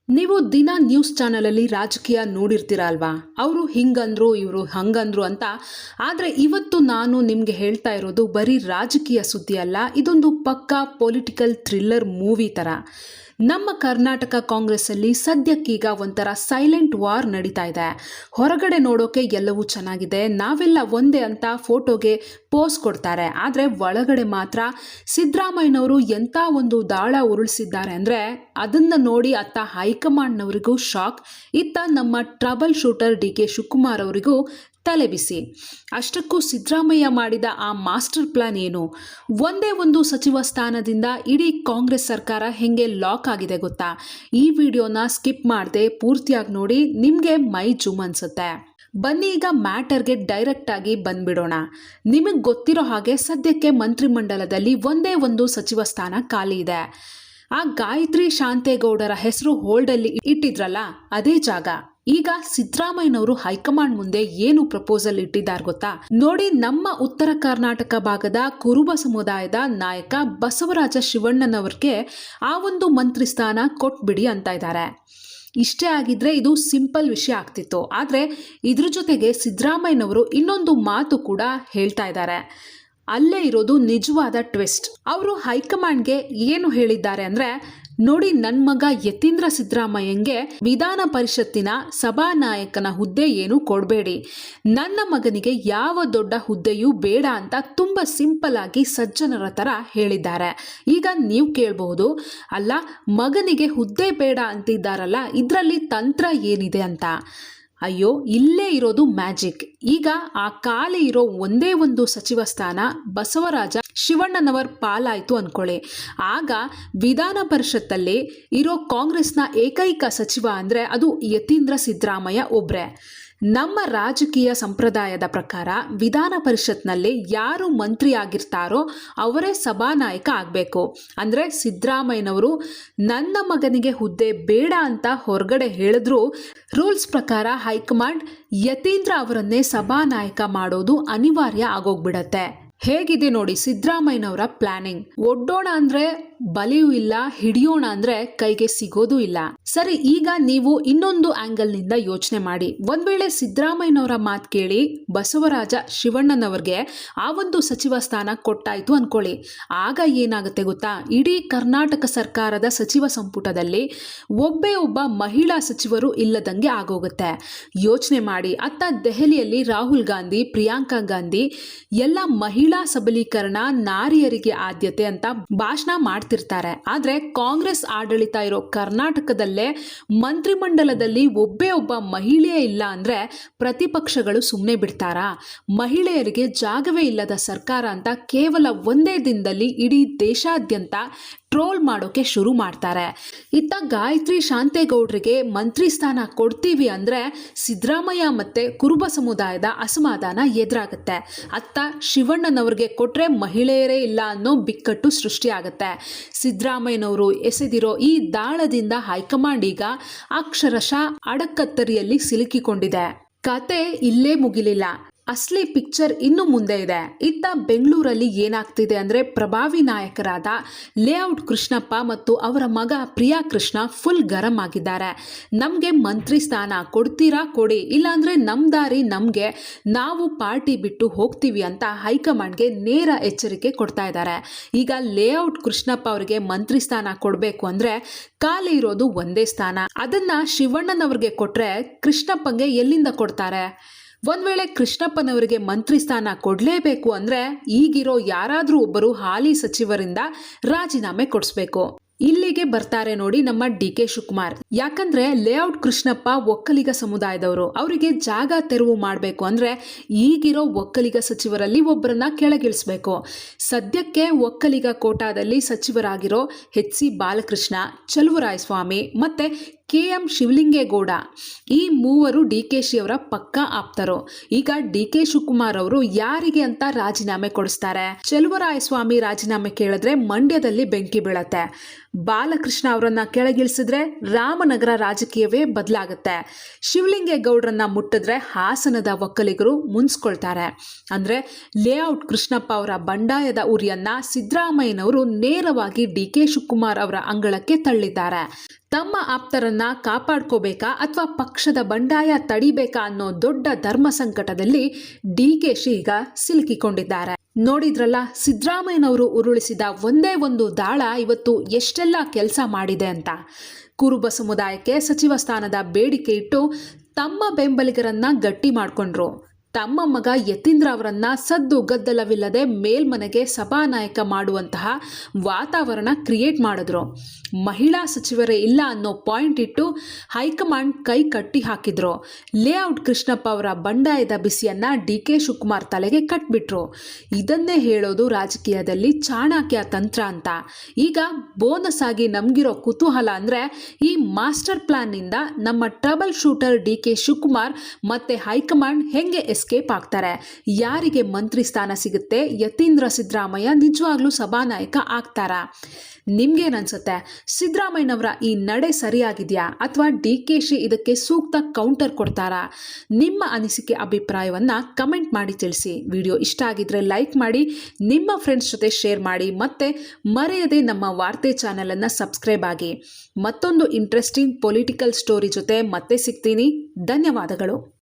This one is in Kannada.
ನೀವು ದಿನ ನ್ಯೂಸ್ ಚಾನಲಲ್ಲಿ ರಾಜಕೀಯ ನೋಡಿರ್ತೀರ ಅಲ್ವಾ? ಅವರು ಹಿಂಗಂದ್ರು ಇವರು ಹಂಗಂದ್ರು ಅಂತ. ಆದರೆ ಇವತ್ತು ನಾನು ನಿಮಗೆ ಹೇಳ್ತಾ ಇರೋದು ಬರೀ ರಾಜಕೀಯ ಸುದ್ದಿ ಅಲ್ಲ, ಇದೊಂದು ಪಕ್ಕಾ ಪೊಲಿಟಿಕಲ್ ಥ್ರಿಲ್ಲರ್ ಮೂವಿ ಥರ. ನಮ್ಮ ಕರ್ನಾಟಕ ಕಾಂಗ್ರೆಸ್ಸಲ್ಲಿ ಸದ್ಯಕ್ಕೀಗ ಒಂಥರ ಸೈಲೆಂಟ್ ವಾರ್ ನಡೀತಾ ಇದೆ. ಹೊರಗಡೆ ನೋಡೋಕೆ ಎಲ್ಲವೂ ಚೆನ್ನಾಗಿದೆ, ನಾವೆಲ್ಲ ಒಂದೇ ಅಂತ ಫೋಟೋಗೆ ಪೋಸ್ ಕೊಡ್ತಾರೆ. ಆದರೆ ಒಳಗಡೆ ಮಾತ್ರ ಸಿದ್ದರಾಮಯ್ಯನವರು ಎಂಥ ಒಂದು ದಾಳ ಉರುಳಿಸಿದ್ದಾರೆ ಅಂದರೆ ಅದನ್ನು ನೋಡಿ ಅತ್ತ ಹೈಕಮಾಂಡ್ನವರಿಗೂ ಶಾಕ್, ಇತ್ತ ನಮ್ಮ ಟ್ರಬಲ್ ಶೂಟರ್ ಡಿ.ಕೆ. ಶಿವಕುಮಾರ್ ಅವರಿಗೂ ತಲೆಬಿಸಿ. ಅಷ್ಟಕ್ಕೂ ಸಿದ್ದರಾಮಯ್ಯ ಮಾಡಿದ ಆ ಮಾಸ್ಟರ್ ಪ್ಲಾನ್ ಏನು? ಒಂದೇ ಒಂದು ಸಚಿವ ಸ್ಥಾನದಿಂದ ಇಡೀ ಕಾಂಗ್ರೆಸ್ ಸರ್ಕಾರ ಹೆಂಗೆ ಲಾಕ್ ಆಗಿದೆ ಗೊತ್ತಾ? ಈ ವಿಡಿಯೋನ ಸ್ಕಿಪ್ ಮಾಡದೆ ಪೂರ್ತಿಯಾಗಿ ನೋಡಿ, ನಿಮಗೆ ಮೈ ಜುಮ್ ಅನ್ಸುತ್ತೆ. ಬನ್ನಿ ಈಗ ಮ್ಯಾಟರ್ಗೆ ಡೈರೆಕ್ಟ್ ಆಗಿ ಬಂದ್ಬಿಡೋಣ. ನಿಮಗೆ ಗೊತ್ತಿರೋ ಹಾಗೆ ಸದ್ಯಕ್ಕೆ ಮಂತ್ರಿಮಂಡಲದಲ್ಲಿ ಒಂದೇ ಒಂದು ಸಚಿವ ಸ್ಥಾನ ಖಾಲಿ ಇದೆ. ಆ ಗಾಯತ್ರಿ ಶಾಂತೇಗೌಡರ ಹೆಸರು ಹೋಲ್ಡಲ್ಲಿ ಇಟ್ಟಿದ್ರಲ್ಲ, ಅದೇ ಜಾಗ. ಈಗ ಸಿದ್ದರಾಮಯ್ಯನವರು ಹೈಕಮಾಂಡ್ ಮುಂದೆ ಏನು ಪ್ರಪೋಸಲ್ ಇಟ್ಟಿದ್ದಾರೆ ಗೊತ್ತಾ? ನೋಡಿ, ನಮ್ಮ ಉತ್ತರ ಕರ್ನಾಟಕ ಭಾಗದ ಕುರುಬ ಸಮುದಾಯದ ನಾಯಕ ಬಸವರಾಜ ಶಿವಣ್ಣನವರಿಗೆ ಆ ಒಂದು ಮಂತ್ರಿ ಸ್ಥಾನ ಕೊಟ್ಬಿಡಿ ಅಂತ ಇದ್ದಾರೆ. ಇಷ್ಟೇ ಆಗಿದ್ರೆ ಇದು ಸಿಂಪಲ್ ವಿಷಯ ಆಗ್ತಿತ್ತು. ಆದರೆ ಇದ್ರ ಜೊತೆಗೆ ಸಿದ್ದರಾಮಯ್ಯನವರು ಇನ್ನೊಂದು ಮಾತು ಕೂಡ ಹೇಳ್ತಾ ಇದ್ದಾರೆ. ಅಲ್ಲೇ ಇರೋದು ನಿಜವಾದ ಟ್ವಿಸ್ಟ್. ಅವರು ಹೈಕಮಾಂಡ್ಗೆ ಏನು ಹೇಳಿದ್ದಾರೆ ಅಂದರೆ, ನೋಡಿ, ನನ್ನ ಮಗ ಯತೀಂದ್ರ ಸಿದ್ದರಾಮಯ್ಯಂಗೆ ವಿಧಾನ ಪರಿಷತ್ತಿನ ಸಭಾನಾಯಕನ ಹುದ್ದೆ ಏನು ಕೊಡಬೇಡಿ, ನನ್ನ ಮಗನಿಗೆ ಯಾವ ದೊಡ್ಡ ಹುದ್ದೆಯೂ ಬೇಡ ಅಂತ ತುಂಬ ಸಿಂಪಲ್ ಆಗಿ ಸಜ್ಜನರ ಥರ ಹೇಳಿದ್ದಾರೆ. ಈಗ ನೀವು ಕೇಳಬಹುದು, ಅಲ್ಲ, ಮಗನಿಗೆ ಹುದ್ದೆ ಬೇಡ ಅಂತಿದ್ದಾರಲ್ಲ, ಇದರಲ್ಲಿ ತಂತ್ರ ಏನಿದೆ ಅಂತ. ಅಯ್ಯೋ, ಇಲ್ಲೇ ಇರೋದು ಮ್ಯಾಜಿಕ್. ಈಗ ಆ ಖಾಲಿ ಇರೋ ಒಂದೇ ಒಂದು ಸಚಿವ ಸ್ಥಾನ ಬಸವರಾಜ ಶಿವಣ್ಣನವರ ಪಾಲಾಯಿತು ಅಂದ್ಕೊಳ್ಳಿ. ಆಗ ವಿಧಾನ ಪರಿಷತ್ತಲ್ಲಿ ಇರೋ ಕಾಂಗ್ರೆಸ್ನ ಏಕೈಕ ಸಚಿವ ಅಂದರೆ ಅದು ಯತೀಂದ್ರ ಸಿದ್ದರಾಮಯ್ಯ ಒಬ್ಬರೇ. ನಮ್ಮ ರಾಜಕೀಯ ಸಂಪ್ರದಾಯದ ಪ್ರಕಾರ ವಿಧಾನ ಪರಿಷತ್ನಲ್ಲಿ ಯಾರು ಮಂತ್ರಿ ಆಗಿರ್ತಾರೋ ಅವರೇ ಸಭಾನಾಯಕ ಆಗಬೇಕು. ಅಂದರೆ ಸಿದ್ದರಾಮಯ್ಯನವರು ನನ್ನ ಮಗನಿಗೆ ಹುದ್ದೆ ಬೇಡ ಅಂತ ಹೊರಗಡೆ ಹೇಳಿದ್ರು ರೂಲ್ಸ್ ಪ್ರಕಾರ ಹೈಕಮಾಂಡ್ ಯತೀಂದ್ರ ಅವರನ್ನೇ ಸಭಾನಾಯಕ ಮಾಡೋದು ಅನಿವಾರ್ಯ ಆಗೋಗ್ಬಿಡತ್ತೆ. ಹೇಗಿದೆ ನೋಡಿ ಸಿದ್ದರಾಮಯ್ಯನವರ ಪ್ಲಾನಿಂಗ್. ಒಡ್ಡೋಣ ಅಂದ್ರೆ ಬಲಿಯೂ ಇಲ್ಲ, ಹಿಡಿಯೋಣ ಅಂದ್ರೆ ಕೈಗೆ ಸಿಗೋದು ಇಲ್ಲ. ಸರಿ, ಈಗ ನೀವು ಇನ್ನೊಂದು ಆಂಗಲ್ ನಿಂದ ಯೋಚನೆ ಮಾಡಿ. ಒಂದ್ ವೇಳೆ ಸಿದ್ದರಾಮಯ್ಯನವರ ಮಾತು ಕೇಳಿ ಬಸವರಾಜ ಶಿವಣ್ಣನವರಿಗೆ ಆ ಒಂದು ಸಚಿವ ಸ್ಥಾನ ಕೊಟ್ಟಾಯ್ತು ಅನ್ಕೊಳ್ಳಿ. ಆಗ ಏನಾಗುತ್ತೆ ಗೊತ್ತಾ? ಇಡೀ ಕರ್ನಾಟಕ ಸರ್ಕಾರದ ಸಚಿವ ಸಂಪುಟದಲ್ಲಿ ಒಬ್ಬ ಮಹಿಳಾ ಸಚಿವರು ಇಲ್ಲದಂಗೆ ಆಗೋಗುತ್ತೆ. ಯೋಚನೆ ಮಾಡಿ, ಅತ್ತ ದೆಹಲಿಯಲ್ಲಿ ರಾಹುಲ್ ಗಾಂಧಿ, ಪ್ರಿಯಾಂಕಾ ಗಾಂಧಿ ಎಲ್ಲ ಮಹಿಳಾ ಸಬಲೀಕರಣ, ನಾರಿಯರಿಗೆ ಆದ್ಯತೆ ಅಂತ ಭಾಷಣ ಮಾಡ್ತಿರ್ತಾರೆ. ಆದ್ರೆ ಕಾಂಗ್ರೆಸ್ ಆಡಳಿತ ಇರೋ ಕರ್ನಾಟಕದಲ್ಲೇ ಮಂತ್ರಿಮಂಡಲದಲ್ಲಿ ಒಬ್ಬ ಮಹಿಳೆಯೇ ಇಲ್ಲ ಅಂದ್ರೆ ಪ್ರತಿಪಕ್ಷಗಳು ಸುಮ್ಮನೆ ಬಿಡ್ತಾರಾ? ಮಹಿಳೆಯರಿಗೆ ಜಾಗವೇ ಇಲ್ಲದ ಸರ್ಕಾರ ಅಂತ ಕೇವಲ ಒಂದೇ ದಿನದಲ್ಲಿ ಇಡೀ ದೇಶಾದ್ಯಂತ ಟ್ರೋಲ್ ಮಾಡೋಕೆ ಶುರು ಮಾಡ್ತಾರೆ. ಇತ್ತ ಗಾಯತ್ರಿ ಶಾಂತೇಗೌಡರಿಗೆ ಮಂತ್ರಿ ಸ್ಥಾನ ಕೊಡ್ತೀವಿ ಅಂದ್ರೆ ಸಿದ್ದರಾಮಯ್ಯ ಮತ್ತೆ ಕುರುಬ ಸಮುದಾಯದ ಅಸಮಾಧಾನ ಎದುರಾಗುತ್ತೆ. ಅತ್ತ ಶಿವಣ್ಣನವ್ರಿಗೆ ಕೊಟ್ರೆ ಮಹಿಳೆಯರೇ ಇಲ್ಲ ಅನ್ನೋ ಬಿಕ್ಕಟ್ಟು ಸೃಷ್ಟಿಯಾಗುತ್ತೆ. ಸಿದ್ದರಾಮಯ್ಯನವರು ಎಸೆದಿರೋ ಈ ದಾಳದಿಂದ ಹೈಕಮಾಂಡ್ ಈಗ ಅಕ್ಷರಶಃ ಅಡಕತ್ತರಿಯಲ್ಲಿ ಸಿಲುಕಿಕೊಂಡಿದೆ. ಕತೆ ಇಲ್ಲೇ ಮುಗಿಲಿಲ್ಲ, ಅಸಲಿ ಪಿಕ್ಚರ್ ಇನ್ನು ಮುಂದೆ ಇದೆ. ಇತ್ತ ಬೆಂಗಳೂರಲ್ಲಿ ಏನಾಗ್ತಿದೆ ಅಂದರೆ, ಪ್ರಭಾವಿ ನಾಯಕರಾದ ಲೇಔಟ್ ಕೃಷ್ಣಪ್ಪ ಮತ್ತು ಅವರ ಮಗ ಪ್ರಿಯಾ ಕೃಷ್ಣ ಫುಲ್ ಗರಂ ಆಗಿದ್ದಾರೆ. ನಮಗೆ ಮಂತ್ರಿ ಸ್ಥಾನ ಕೊಡ್ತೀರಾ ಕೊಡಿ, ಇಲ್ಲಾಂದರೆ ನಮ್ಮ ದಾರಿ ನಮಗೆ, ನಾವು ಪಾರ್ಟಿ ಬಿಟ್ಟು ಹೋಗ್ತೀವಿ ಅಂತ ಹೈಕಮಾಂಡ್ಗೆ ನೇರ ಎಚ್ಚರಿಕೆ ಕೊಡ್ತಾ ಇದ್ದಾರೆ. ಈಗ ಲೇಔಟ್ ಕೃಷ್ಣಪ್ಪ ಅವರಿಗೆ ಮಂತ್ರಿ ಸ್ಥಾನ ಕೊಡಬೇಕು ಅಂದರೆ ಖಾಲಿ ಇರೋದು ಒಂದೇ ಸ್ಥಾನ. ಅದನ್ನ ಶಿವಣ್ಣನವ್ರಿಗೆ ಕೊಟ್ಟರೆ ಕೃಷ್ಣಪ್ಪಂಗೆ ಎಲ್ಲಿಂದ ಕೊಡ್ತಾರೆ? ಒಂದ್ ವೇಳೆ ಕೃಷ್ಣಪ್ಪನವರಿಗೆ ಮಂತ್ರಿ ಸ್ಥಾನ ಕೊಡಲೇಬೇಕು ಅಂದ್ರೆ ಈಗಿರೋ ಯಾರಾದ್ರೂ ಒಬ್ಬರು ಹಾಲಿ ಸಚಿವರಿಂದ ರಾಜೀನಾಮೆ ಕೊಡಿಸ್ಬೇಕು. ಇಲ್ಲಿಗೆ ಬರ್ತಾರೆ ನೋಡಿ ನಮ್ಮ ಡಿ.ಕೆ. ಶಿವಕುಮಾರ್. ಯಾಕಂದ್ರೆ ಲೇಔಟ್ ಕೃಷ್ಣಪ್ಪ ಒಕ್ಕಲಿಗ ಸಮುದಾಯದವರು, ಅವರಿಗೆ ಜಾಗ ತೆರವು ಮಾಡಬೇಕು ಅಂದ್ರೆ ಈಗಿರೋ ಒಕ್ಕಲಿಗ ಸಚಿವರಲ್ಲಿ ಒಬ್ಬರನ್ನ ಕೆಳಗಿಳಿಸಬೇಕು. ಸದ್ಯಕ್ಕೆ ಒಕ್ಕಲಿಗ ಕೋಟಾದಲ್ಲಿ ಸಚಿವರಾಗಿರೋ ಎಚ್.ಸಿ. ಬಾಲಕೃಷ್ಣ, ಚಲುವರಾಯಸ್ವಾಮಿ ಮತ್ತೆ ಕೆ.ಎಂ. ಶಿವಲಿಂಗೇಗೌಡ, ಈ ಮೂವರು ಡಿ.ಕೆ.ಶಿ ಅವರ ಪಕ್ಕಾ ಆಪ್ತರು. ಈಗ ಡಿ.ಕೆ. ಶಿವಕುಮಾರ್ ಅವರು ಯಾರಿಗೆ ಅಂತ ರಾಜೀನಾಮೆ ಕೊಡಿಸ್ತಾರೆ? ಚಲುವರಾಯಸ್ವಾಮಿ ರಾಜೀನಾಮೆ ಕೇಳಿದ್ರೆ ಮಂಡ್ಯದಲ್ಲಿ ಬೆಂಕಿ ಬೀಳತ್ತೆ. ಬಾಲಕೃಷ್ಣ ಅವರನ್ನ ಕೆಳಗಿಳಿಸಿದ್ರೆ ರಾಮನಗರ ರಾಜಕೀಯವೇ ಬದಲಾಗುತ್ತೆ. ಶಿವಲಿಂಗೇಗೌಡರನ್ನ ಮುಟ್ಟಿದ್ರೆ ಹಾಸನದ ಒಕ್ಕಲಿಗರು ಮುನ್ಸ್ಕೊಳ್ತಾರೆ. ಅಂದ್ರೆ ಲೇಔಟ್ ಕೃಷ್ಣಪ್ಪ ಅವರ ಬಂಡಾಯದ ಉರಿಯನ್ನ ಸಿದ್ದರಾಮಯ್ಯನವರು ನೇರವಾಗಿ ಡಿ.ಕೆ. ಶಿವಕುಮಾರ್ ಅವರ ಅಂಗಳಕ್ಕೆ ತಳ್ಳಿದ್ದಾರೆ. ತಮ್ಮ ಆಪ್ತರನ್ನ ಕಾಪಾಡ್ಕೋಬೇಕಾ ಅಥವಾ ಪಕ್ಷದ ಬಂಡಾಯ ತಡಿಬೇಕಾ ಅನ್ನೋ ದೊಡ್ಡ ಧರ್ಮ ಸಂಕಟದಲ್ಲಿ ಡಿ.ಕೆ.ಶಿ ಈಗ ಸಿಲುಕಿಕೊಂಡಿದ್ದಾರೆ. ನೋಡಿದ್ರಲ್ಲ, ಸಿದ್ದರಾಮಯ್ಯನವರು ಉರುಳಿಸಿದ ಒಂದೇ ಒಂದು ದಾಳ ಇವತ್ತು ಎಷ್ಟೆಲ್ಲ ಕೆಲಸ ಮಾಡಿದೆ ಅಂತ. ಕುರುಬ ಸಮುದಾಯಕ್ಕೆ ಸಚಿವ ಸ್ಥಾನದ ಬೇಡಿಕೆ ಇಟ್ಟು ತಮ್ಮ ಬೆಂಬಲಿಗರನ್ನ ಗಟ್ಟಿ ಮಾಡಿಕೊಂಡ್ರು. ತಮ್ಮ ಮಗ ಯತೀಂದ್ರ ಅವರನ್ನ ಸದ್ದು ಗದ್ದಲವಿಲ್ಲದೆ ಮೇಲ್ಮನೆಗೆ ಸಭಾನಾಯಕ ಮಾಡುವಂತಹ ವಾತಾವರಣ ಕ್ರಿಯೇಟ್ ಮಾಡಿದ್ರು. ಮಹಿಳಾ ಸಚಿವರೇ ಇಲ್ಲ ಅನ್ನೋ ಪಾಯಿಂಟ್ ಇಟ್ಟು ಹೈಕಮಾಂಡ್ ಕೈ ಕಟ್ಟಿ ಹಾಕಿದ್ರು. ಲೇಔಟ್ ಕೃಷ್ಣಪ್ಪ ಅವರ ಬಂಡಾಯದ ಬಿಸಿಯನ್ನ ಡಿ.ಕೆ. ಶಿವಕುಮಾರ್ ತಲೆಗೆ ಕಟ್ಬಿಟ್ರು. ಇದನ್ನೇ ಹೇಳೋದು ರಾಜಕೀಯದಲ್ಲಿ ಚಾಣಕ್ಯ ತಂತ್ರ ಅಂತ. ಈಗ ಬೋನಸ್ ಆಗಿ ನಮ್ಗಿರೋ ಕುತೂಹಲ ಅಂದ್ರೆ ಈ ಮಾಸ್ಟರ್ ಪ್ಲಾನ್ ನಿಂದ ನಮ್ಮ ಟ್ರಬಲ್ ಶೂಟರ್ ಡಿ.ಕೆ. ಶಿವಕುಮಾರ್ ಮತ್ತೆ ಹೈಕಮಾಂಡ್ ಹೆಂಗೆ ಎಸ್ಕೇಪ್ ಆಗ್ತಾರೆ, ಯಾರಿಗೆ ಮಂತ್ರಿ ಸ್ಥಾನ ಸಿಗುತ್ತೆ, ಯತೀಂದ್ರ ಸಿದ್ದರಾಮಯ್ಯ ನಿಜವಾಗ್ಲೂ ಸಭಾನಾಯಕ ಆಗ್ತಾರಾ? ನಿಮ್ಗೇನನ್ಸುತ್ತೆ? ಸಿದ್ದರಾಮಯ್ಯನವರ ಈ ನಡೆ ಸರಿಯಾಗಿದೆಯಾ ಅಥವಾ ಡಿ.ಕೆ.ಶಿ ಇದಕ್ಕೆ ಸೂಕ್ತ ಕೌಂಟರ್ ಕೊಡ್ತಾರಾ? ನಿಮ್ಮ ಅನಿಸಿಕೆ ಅಭಿಪ್ರಾಯವನ್ನ ಕಮೆಂಟ್ ಮಾಡಿ ತಿಳಿಸಿ. ವಿಡಿಯೋ ಇಷ್ಟ ಆಗಿದ್ರೆ ಲೈಕ್ ಮಾಡಿ, ನಿಮ್ಮ ಫ್ರೆಂಡ್ಸ್ ಜೊತೆ ಶೇರ್ ಮಾಡಿ, ಮತ್ತೆ ಮರೆಯದೆ ನಮ್ಮ ವಾರ್ತೆ ಚಾನೆಲ್ ಅನ್ನ ಸಬ್ಸ್ಕ್ರೈಬ್ ಆಗಿ. ಮತ್ತೊಂದು ಇಂಟ್ರೆಸ್ಟಿಂಗ್ ಪೊಲಿಟಿಕಲ್ ಸ್ಟೋರಿ ಜೊತೆ ಮತ್ತೆ ಸಿಗ್ತೀನಿ. ಧನ್ಯವಾದಗಳು.